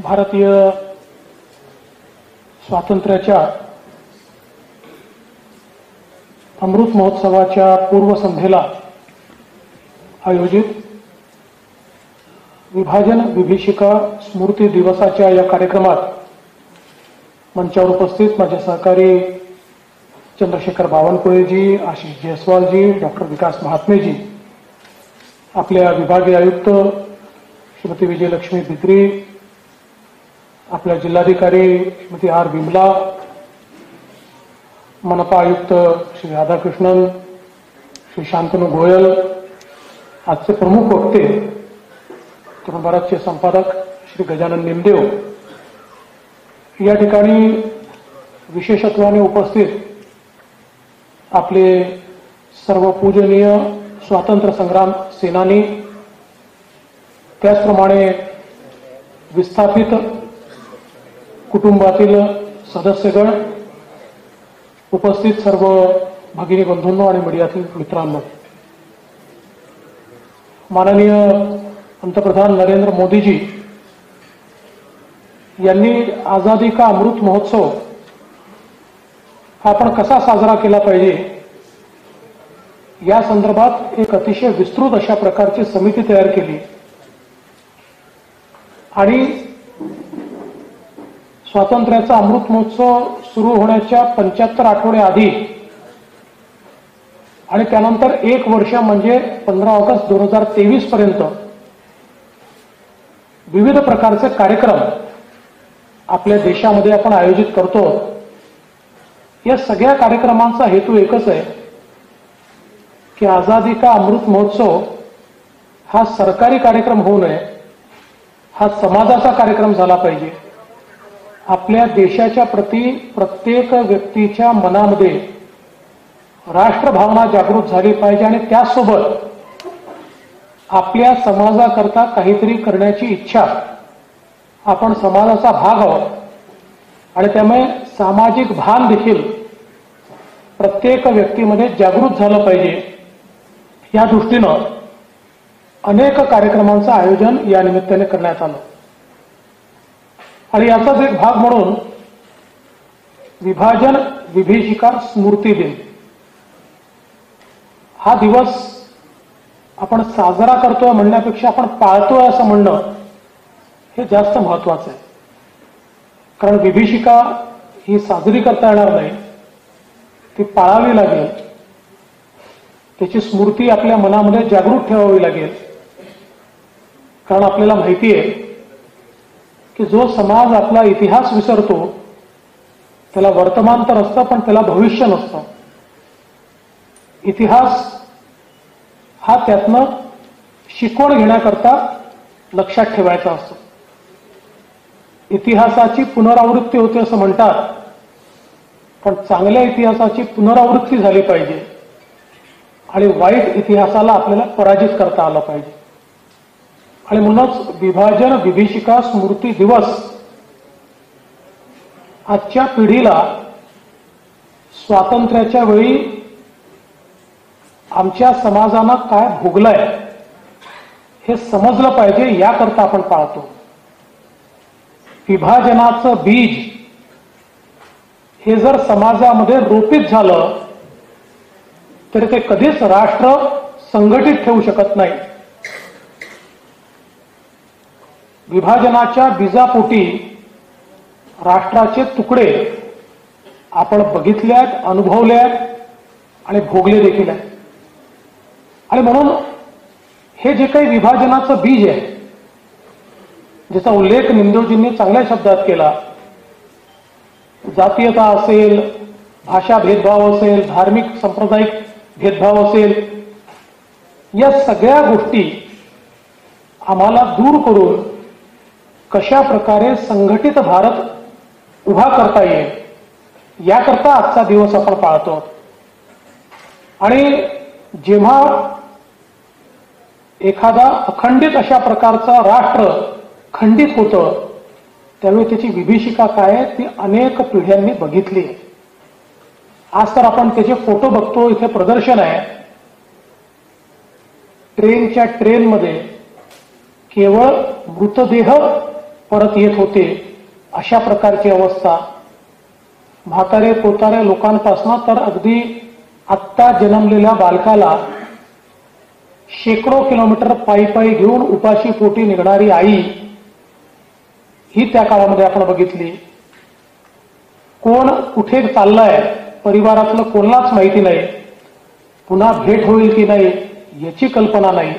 भारतीय स्वातंत्र्याच्या अमृत महोत्सवाच्या पूर्वसंध्येला आयोजित विभाजन विभीषिका स्मृती दिवसाच्या या कार्यक्रमात मंचावर उपस्थित माझे सहकारी चंद्रशेखर बावनकुळेजी, आशिष जयस्वालजी, डॉक्टर विकास महात्मेजी, आपल्या विभागीय आयुक्त श्रीमती विजयलक्ष्मी बिद्री, आपल्या जिल्हाधिकारी श्रीमती आर विमला, मनपा आयुक्त श्री राधाकृष्णन, श्री शांतनु गोयल, आजचे प्रमुख वक्ते तरुण भारतचे संपादक श्री गजानन निमदेव, या ठिकाणी विशेषत्वाने उपस्थित आपले सर्व पूजनीय स्वातंत्र्य संग्राम सेनानी, त्याचप्रमाणे विस्थापित कुटुंबातील सदस्यगण, उपस्थित सर्व भगिनी बंधूंनो आणि मीडियातील मित्रांनो, माननीय पंतप्रधान नरेंद्र मोदीजी यांनी आझादी का अमृत महोत्सव हा आपण कसा साजरा केला पाहिजे या संदर्भात एक अतिशय विस्तृत अशा प्रकारची समिती तयार केली आणि स्वातंत्र्याचा अमृत महोत्सव सुरू होण्याच्या 75 आठवडे आधी आणि त्यानंतर एक वर्ष म्हणजे 15 ऑगस्ट 2023 पर्यंत विविध प्रकारचे कार्यक्रम आपल्या देशामध्ये आपण आयोजित करतो। या सगळ्या कार्यक्रमांचा हेतू एकच आहे की आझादी का अमृत महोत्सव हा सरकारी कार्यक्रम होऊ नये, हा समाजाचा कार्यक्रम झाला पाहिजे। आपल्या देशाच्या प्रती प्रत्येक व्यक्तीच्या मनामध्ये राष्ट्रभावना जागृत झाली पाहिजे आणि त्यासोबत आपल्या समाजाकरता काहीतरी करण्याची इच्छा, आपण समाजाचा भाग आहोत आणि त्यामुळे सामाजिक भान देखील प्रत्येक व्यक्तीमध्ये जागृत झालं पाहिजे। या दृष्टीनं अनेक कार्यक्रमांचं आयोजन या निमित्ताने करण्यात आलं आणि याचाच एक भाग म्हणून विभाजन विभीषिका स्मृती दिन हा दिवस आपण साजरा करतोय म्हणण्यापेक्षा आपण पाळतोय असं म्हणणं हे जास्त महत्वाचं आहे। कारण विभीषिका ही साजरी करता येणार नाही, ती पाळावी लागेल, त्याची स्मृती आपल्या मनामध्ये जागृत ठेवावी लागेल। कारण आपल्याला माहिती आहे की जो समाज आपला इतिहास विसरतो त्याला वर्तमान तर असतं पण त्याला भविष्य नसतं। इतिहास हा त्यातनं शिकवण घेण्याकरता लक्षात ठेवायचा असतो। इतिहासाची पुनरावृत्ती होते असं म्हणतात, पण चांगल्या इतिहासाची पुनरावृत्ती झाली पाहिजे आणि वाईट इतिहासाला आपल्याला पराजित करता आलं पाहिजे। आणि म्हणूनच विभाजन विभीषिका स्मृती दिवस आजच्या पिढीला स्वातंत्र्याच्या वेळी आमच्या समाजानं काय भोगलंय हे समजलं पाहिजे, याकरता आपण पाळतो। विभाजनाचं बीज हे जर समाजामध्ये रोपित झालं तर ते कधीच राष्ट्र संघटित ठेवू शकत नाही। विभाजनाच्या बीजापोटी राष्ट्राचे तुकडे आपण बघितल्यात, अनुभवल्यात आणि भोगले देखील आहेत। आणि म्हणून हे जे काही विभाजनाचं बीज आहे, ज्याचा उल्लेख निमदेवजींनी चांगल्या शब्दात केला, जातीयता असेल, भाषा भेदभाव असेल, धार्मिक सांप्रदायिक भेदभाव असेल, या सगळ्या गोष्टी आम्हाला दूर करून कशा प्रकारे संघटित भारत उभा करता येईल याकरता आजचा दिवस आपण पाळतो। आणि जेव्हा एखादा अखंडित अशा प्रकारचा राष्ट्र खंडित होतं त्यावेळी त्याची विभीषिका काय आहे ती अनेक पिढ्यांनी बघितली आहे। आज तर आपण त्याचे फोटो बघतो, इथे प्रदर्शन आहे। ट्रेनच्या ट्रेनमध्ये केवळ मृतदेह परत येत होते, अशा प्रकारची अवस्था. म्हातारे पोतारे लोकांपासून तर अगदी आत्ता जन्मलेल्या बालकाला शेकडो किलोमीटर पायी पायी घेऊन उपाशी पोटी निघणारी आई ही त्या काळामध्ये आपण बघितली. कोण कुठे चाललाय परिवारातलं कोणालाच माहिती नाही, पुन्हा भेट होईल की नाही याची कल्पना नाही,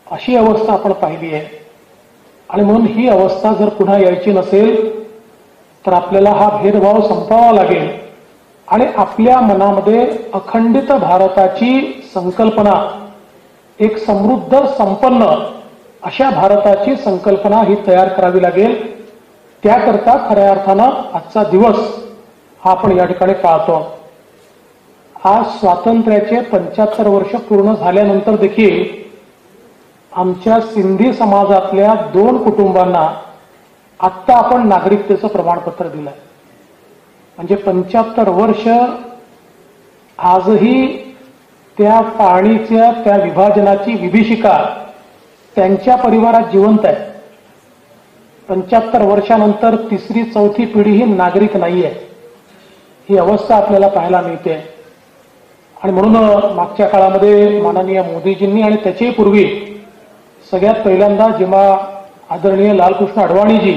अशी अवस्था आपण पाहिली आहे. आणि म्हणून ही अवस्था जर पुन्हा यायची नसेल तर आपल्याला हा भेदभाव संपवावा लागेल आणि आपल्या मनामध्ये अखंडित भारताची संकल्पना, एक समृद्ध संपन्न अशा भारताची संकल्पना ही तयार करावी लागेल. त्याकरता खऱ्या अर्थानं आजचा दिवस हा आपण या ठिकाणी पाहतो. आज स्वातंत्र्याचे 75 वर्ष पूर्ण झाल्यानंतर देखील आमच्या सिंधी समाजातल्या 2 कुटुंबांना आत्ता आपण नागरिकतेचं प्रमाणपत्र दिलंय. म्हणजे 75 वर्ष आजही त्या पाणीच्या त्या विभाजनाची विभीषिका त्यांच्या परिवारात जिवंत आहे. 75 वर्षानंतर 3री 4थी पिढी ही नागरिक नाहीये, ही अवस्था आपल्याला पाहायला मिळते. आणि म्हणून मागच्या काळामध्ये माननीय मोदीजींनी आणि त्याच्याही पूर्वी सगळ्यात पहिल्यांदा जेव्हा आदरणीय लालकृष्ण अडवाणीजी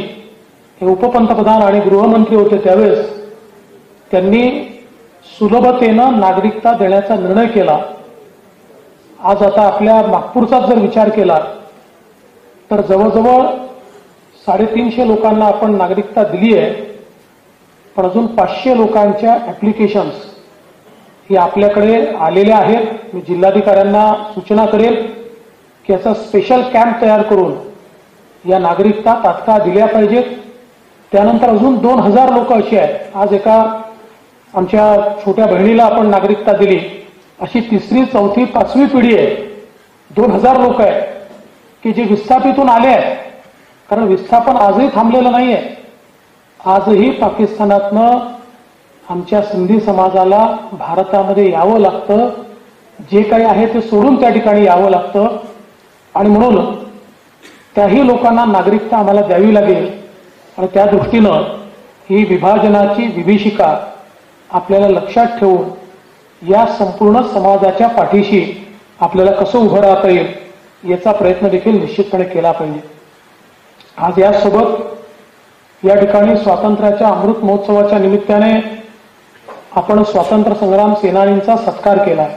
हे उपपंतप्रधान आणि गृहमंत्री होते त्यावेळेस त्यांनी सुलभतेनं नागरिकता देण्याचा निर्णय केला. आज आता आपल्या नागपूरचाच जर विचार केला तर जवळजवळ 350 लोकांना आपण नागरिकता दिली आहे, पण अजून 500 लोकांच्या ऍप्लिकेशन्स ही आपल्याकडे आलेल्या आहेत. मी जिल्हाधिकाऱ्यांना सूचना करेल की याचा स्पेशल कॅम्प तयार करून या नागरिकता तात्काळ दिल्या पाहिजेत. त्यानंतर अजून 2000 लोक अशी आहेत, आज एका आमच्या छोट्या बहिणीला आपण नागरिकता दिली, अशी 3री 4थी 5वी पिढी आहे. 2000 लोक आहेत की जे विस्थापितून आले आहेत, कारण विस्थापन आजही थांबलेलं नाहीये. आजही पाकिस्तानातनं आमच्या सिंधी समाजाला भारतामध्ये यावं लागतं, जे काही आहे ते सोडून त्या ठिकाणी यावं लागतं. आणि म्हणून त्याही लोकांना नागरिकता आम्हाला द्यावी लागेल. आणि त्या दृष्टीनं ही विभाजनाची विभीषिका आपल्याला लक्षात ठेवून या संपूर्ण समाजाच्या पाठीशी आपल्याला कसं उभं राहता येईल याचा प्रयत्न देखील निश्चितपणे केला पाहिजे. आज यासोबत या ठिकाणी स्वातंत्र्याच्या अमृत महोत्सवाच्या निमित्ताने आपण स्वातंत्र्य संग्राम सेनानींचा सत्कार केला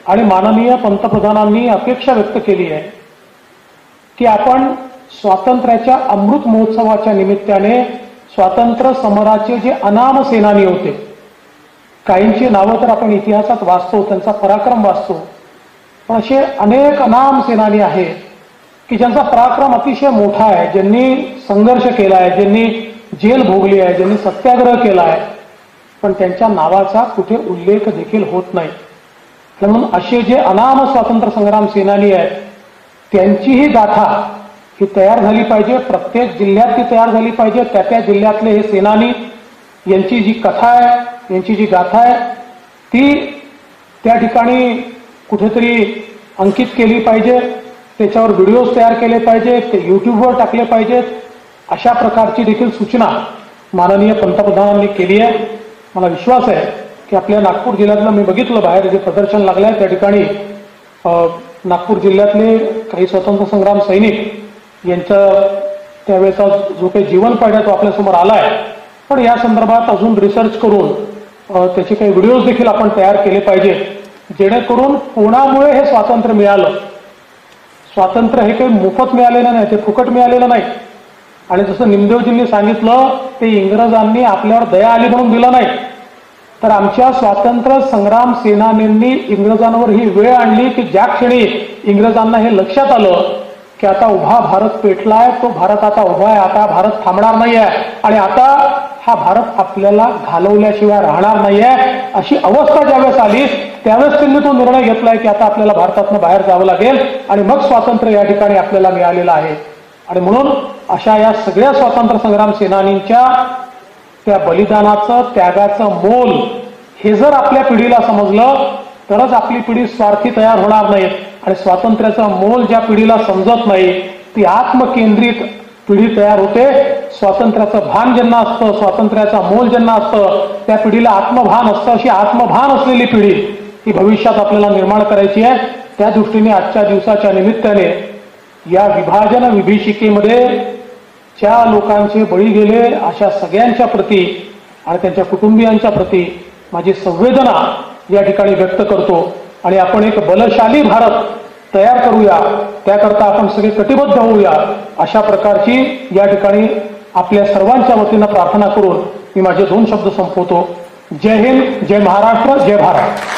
आणि माननीय पंतप्रधानांनी अपेक्षा व्यक्त केली आहे की आपण स्वातंत्र्याच्या अमृत महोत्सवाच्या निमित्ताने स्वातंत्र्य समराचे जे अनाम सेनानी होते, काहींची नावं तर आपण इतिहासात वाचतो, त्यांचा पराक्रम वाचतो, पण असे अनेक अनाम सेनानी आहेत की ज्यांचा पराक्रम अतिशय मोठा आहे, ज्यांनी संघर्ष केला आहे, ज्यांनी जेल भोगली आहे, ज्यांनी सत्याग्रह केला आहे, पण त्यांच्या नावाचा कुठे उल्लेख देखील होत नाही. म्हणून असे जे अनाम स्वातंत्र्य संग्राम सेनानी आहेत त्यांची ही गाथा ही तयार झाली पाहिजे. प्रत्येक जिल्ह्यात ती तयार झाली पाहिजे. त्या त्या जिल्ह्यातले हे सेनानी यांची जी कथा आहे, यांची जी गाथा आहे ती त्या ठिकाणी कुठेतरी अंकित केली पाहिजे. त्याच्यावर व्हिडिओज तयार केले पाहिजेत, ते युट्यूबवर टाकले पाहिजेत. अशा प्रकारची देखील सूचना माननीय पंतप्रधानांनी केली आहे. मला विश्वास आहे की आपल्या नागपूर जिल्ह्यातलं मी बघितलं बाहेर जे प्रदर्शन लागलंय त्या ठिकाणी नागपूर जिल्ह्यातले काही स्वातंत्र्य संग्राम सैनिक यांचा त्यावेळेचा जो काही जीवन पाढ्या तो आपल्यासमोर आलाय, पण या संदर्भात अजून रिसर्च करून त्याचे काही व्हिडिओज देखील आपण तयार केले पाहिजे, जेणेकरून कोणामुळे हे स्वातंत्र्य मिळालं. स्वातंत्र्य हे काही मोफत मिळालेलं नाही, ते फुकट मिळालेलं नाही. आणि जसं निमदेवजींनी सांगितलं ते इंग्रजांनी आपल्यावर दया आली म्हणून दिलं नाही, तर आमच्या स्वातंत्र्य संग्राम सेनानींनी इंग्रजांवर ही वेळ आणली की ज्या क्षणी इंग्रजांना हे लक्षात आलं की आता उभा भारत पेटलाय, तो भारत आता उभा आहे, आता भारत थांबणार नाही आहे आणि आता हा भारत आपल्याला घालवल्याशिवाय राहणार नाही आहे, अशी अवस्था ज्यावेळेस आली त्यावेळेस त्यांनी तो निर्णय घेतलाय की आता आपल्याला भारतातून बाहेर जावं लागेल आणि मग स्वातंत्र्य या ठिकाणी आपल्याला मिळालेलं आहे. आणि म्हणून अशा या सगळ्या स्वातंत्र्य संग्राम सेनानींच्या त्या बलिदानाचं त्यागाचं मोल हे जर आपल्या पिढीला समजलं तरच आपली पिढी स्वार्थी तयार होणार नाही. आणि स्वातंत्र्याचं मोल ज्या पिढीला समजत नाही ती आत्मकेंद्रित पिढी तयार होते. स्वातंत्र्याचं भान ज्यांना असतं, स्वातंत्र्याचा मोल ज्यांना असतं, त्या पिढीला आत्मभान असतं. अशी आत्मभान असलेली पिढी ही भविष्यात आपल्याला निर्माण करायची आहे. त्या दृष्टीने आजच्या दिवसाच्या निमित्ताने या विभाजन विभीषिकेमध्ये ज्या लोकांचे बळी गेले अशा सगळ्यांच्या प्रती आणि त्यांच्या कुटुंबियांच्या प्रती माझी संवेदना या ठिकाणी व्यक्त करतो. आणि आपण एक बलशाली भारत तयार करूया, त्याकरता आपण सगळे कटिबद्ध होऊया, अशा प्रकारची या ठिकाणी आपल्या सर्वांच्या वतीनं प्रार्थना करून मी माझे 2 शब्द संपवतो. जय हिंद, जय महाराष्ट्र, जय भारत.